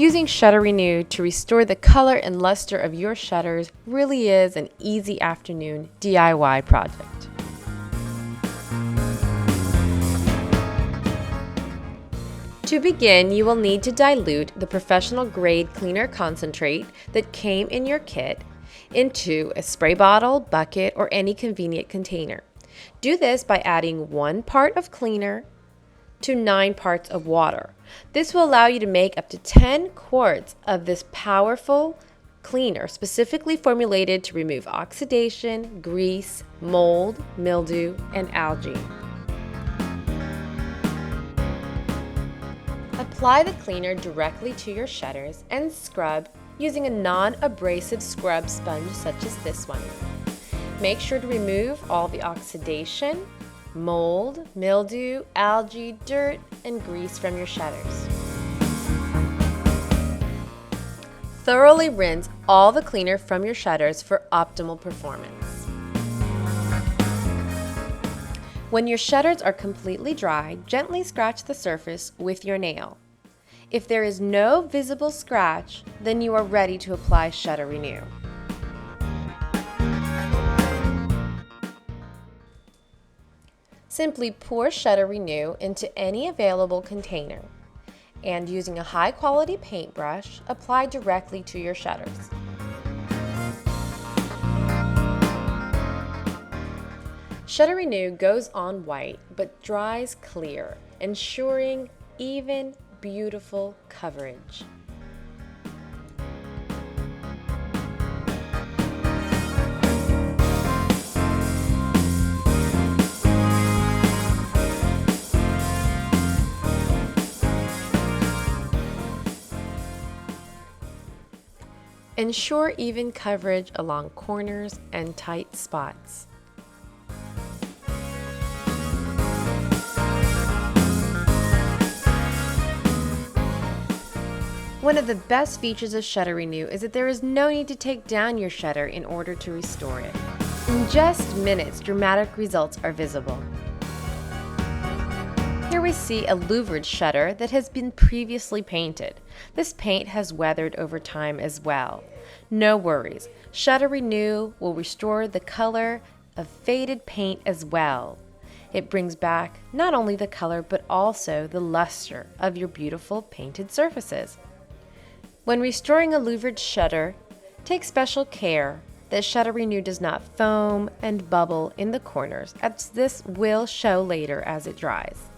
Using Shutter Renew to restore the color and luster of your shutters really is an easy afternoon DIY project. To begin, you will need to dilute the professional grade cleaner concentrate that came in your kit into a spray bottle, bucket, or any convenient container. Do this by adding 1 part of cleaner to 9 parts of water. This will allow you to make up to 10 quarts of this powerful cleaner specifically formulated to remove oxidation, grease, mold, mildew, and algae. Apply the cleaner directly to your shutters and scrub using a non-abrasive scrub sponge such as this one. Make sure to remove all the oxidation, mold, mildew, algae, dirt, and grease from your shutters. Thoroughly rinse all the cleaner from your shutters for optimal performance. When your shutters are completely dry, gently scratch the surface with your nail. If there is no visible scratch, then you are ready to apply Shutter Renew. Simply pour Shutter Renew into any available container and using a high-quality paintbrush, apply directly to your shutters. Shutter Renew goes on white but dries clear, ensuring even, beautiful coverage. Ensure even coverage along corners and tight spots. One of the best features of Shutter Renew is that there is no need to take down your shutter in order to restore it. In just minutes, dramatic results are visible. Here we see a louvered shutter that has been previously painted. This paint has weathered over time as well. No worries, Shutter Renew will restore the color of faded paint as well. It brings back not only the color but also the luster of your beautiful painted surfaces. When restoring a louvered shutter, take special care that Shutter Renew does not foam and bubble in the corners, as this will show later as it dries.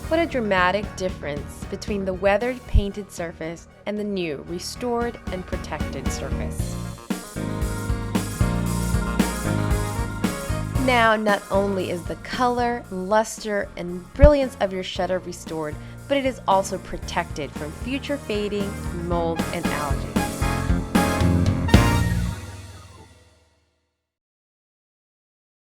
What a dramatic difference between the weathered painted surface and the new restored and protected surface. Now, not only is the color, luster, and brilliance of your shutter restored, but it is also protected from future fading, mold, and algae.